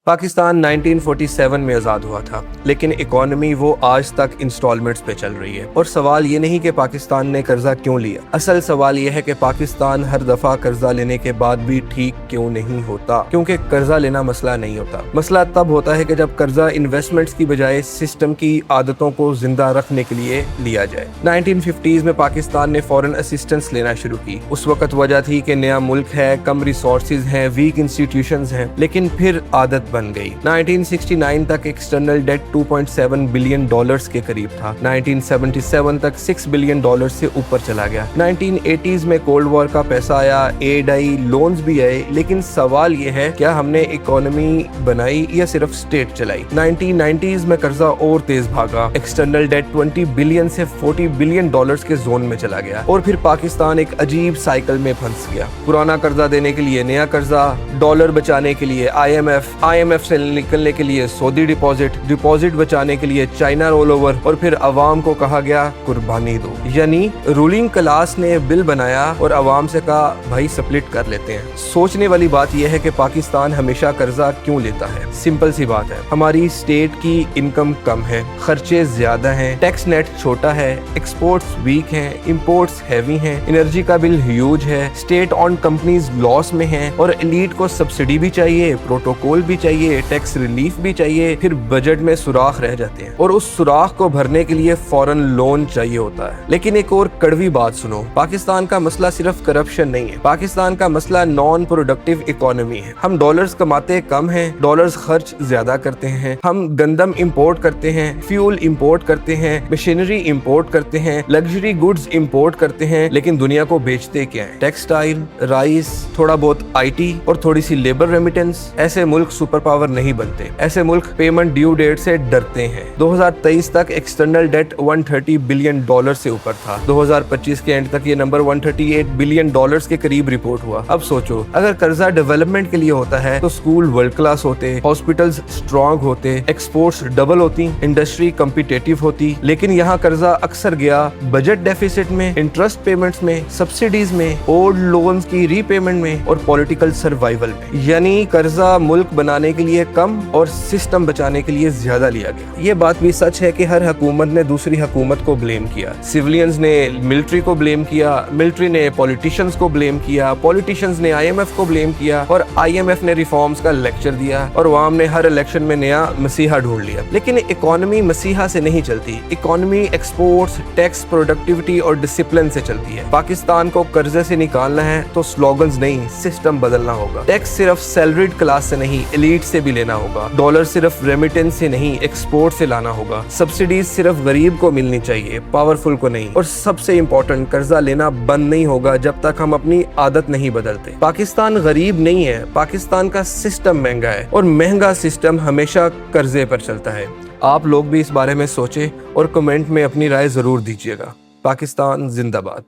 पाकिस्तान 1947 में आज़ाद हुआ था, लेकिन इकोनॉमी वो आज तक इंस्टॉलमेंट्स पे चल रही है। और सवाल ये नहीं कि पाकिस्तान ने कर्जा क्यों लिया, असल सवाल ये है कि पाकिस्तान हर दफ़ा कर्जा लेने के बाद भी ठीक क्यों नहीं होता। क्योंकि कर्जा लेना मसला नहीं होता, मसला तब होता है कि जब कर्जा इन्वेस्टमेंट्स की बजाय सिस्टम की आदतों को जिंदा रखने के लिए लिया जाए। 1950s में पाकिस्तान ने फॉरेन असिस्टेंस लेना शुरू की। उस वक्त वजह थी कि नया मुल्क है, कम रिसोर्सेज हैं, वीक इंस्टीट्यूशंस हैं, लेकिन फिर आदत बन गई। 1969 तक एक्सटर्नल डेट 2.7 बिलियन डॉलर्स के करीब था। 1977 तक 6 बिलियन डॉलर से ऊपर चला गया। 1980s में कोल्ड वॉर का पैसा आया, एड आई, लोन्स भी आए, लेकिन सवाल ये है क्या हमने इकोनॉमी बनाई या सिर्फ स्टेट चलाई। 1990s में कर्जा और तेज भागा, एक्सटर्नल डेट 20 बिलियन से 40 बिलियन डॉलर्स के जोन में चला गया और फिर पाकिस्तान एक अजीब साइकिल में फंस गया। पुराना कर्जा देने के लिए नया कर्जा, डॉलर बचाने के लिए IMF से निकलने के लिए सऊदी डिपॉजिट बचाने के लिए चाइना रोल ओवर, और फिर अवाम को कहा गया कुर्बानी दो। यानी रूलिंग क्लास ने बिल बनाया और अवाम से कहा भाई स्प्लिट कर लेते हैं। सोचने वाली बात यह है कि पाकिस्तान हमेशा कर्जा क्यों लेता है। सिंपल सी बात है, हमारी स्टेट की इनकम कम है, खर्चे ज्यादा हैं, टैक्स नेट छोटा है, एक्सपोर्ट्स वीक हैं, इंपोर्ट्स हैवी हैं, एनर्जी का बिल ह्यूज है, स्टेट ऑन कंपनीज लॉस में हैं, और एलीट को सब्सिडी भी चाहिए, प्रोटोकॉल भी चाहिए, टैक्स रिलीफ भी चाहिए, फिर बजट में सुराख रह जाते हैं और उस सुराख को भरने के लिए फॉरेन लोन चाहिए होता है। लेकिन एक और कड़वी बात सुनो, पाकिस्तान का मसला सिर्फ करप्शन नहीं है, पाकिस्तान का मसला नॉन प्रोडक्टिव इकोनॉमी है। हम डॉलर्स कमाते कम हैं, डॉलर्स खर्च ज्यादा करते हैं। हम गंदम इंपोर्ट करते हैं, फ्यूल इंपोर्ट करते हैं, मशीनरी इंपोर्ट करते हैं, लग्जरी गुड्स इंपोर्ट करते हैं, लेकिन दुनिया को बेचते क्या है? टेक्सटाइल, राइस, थोड़ा बहुत IT और थोड़ी सी लेबर रेमिटेंस। ऐसे मुल्क सुपर पावर नहीं बनते, ऐसे मुल्क पेमेंट ड्यू डेट से डरते हैं। 2023 तक एक्सटर्नल डेट 130 बिलियन डॉलर से ऊपर था। 2025 के एंड तक ये नंबर 138 बिलियन डॉलर्स के करीब रिपोर्ट हुआ। अब सोचो, अगर कर्जा डेवलपमेंट के लिए होता है तो स्कूल वर्ल्ड क्लास होते, हॉस्पिटल्स स्ट्रॉन्ग होते, एक्सपोर्ट्स डबल होती, इंडस्ट्री कम्पिटेटिव होती, लेकिन यहाँ कर्जा अक्सर गया बजट डेफिसिट में, इंटरेस्ट पेमेंट्स में, सब्सिडीज में, ओल्ड लोन्स की रीपेमेंट में और पॉलिटिकल सर्वाइवल में। यानी कर्जा मुल्क बनाने के लिए कम और सिस्टम बचाने के लिए ज्यादा लिया गया। ये बात भी सच है कि हर हुकूमत ने दूसरी हुकूमत को ब्लेम किया। सिविलियंस ने मिलिट्री को ब्लेम किया, मिलिट्री ने पॉलिटिशियंस को ब्लेम किया, पॉलिटिशियंस ने IMF को ब्लेम किया, और IMF ने रिफॉर्म्स का लेक्चर दिया, और अवाम ने हर इलेक्शन में नया मसीहा ढूंढ लिया। लेकिन इकोनॉमी मसीहा से नहीं चलती, इकोनॉमी एक्सपोर्ट्स, टैक्स, प्रोडक्टिविटी और डिसिप्लिन से चलती है। पाकिस्तान को कर्जे से निकालना है तो स्लोगन्स नहीं, सिस्टम बदलना होगा। टैक्स सिर्फ सैलरीड क्लास से नहीं, एलीट से भी लेना होगा। डॉलर सिर्फ रेमिटेंस से नहीं, एक्सपोर्ट से लाना होगा। सब्सिडीज सिर्फ गरीब को मिलनी चाहिए, पावरफुल को नहीं। और सबसे इम्पोर्टेंट, कर्जा लेना बंद नहीं होगा जब तक हम अपनी आदत नहीं बदलते। पाकिस्तान गरीब नहीं है, पाकिस्तान का सिस्टम महंगा है, और महंगा सिस्टम हमेशा कर्जे पर चलता है। आप लोग भी इस बारे में सोचें और कमेंट में अपनी राय जरूर दीजिएगा। पाकिस्तान जिंदाबाद।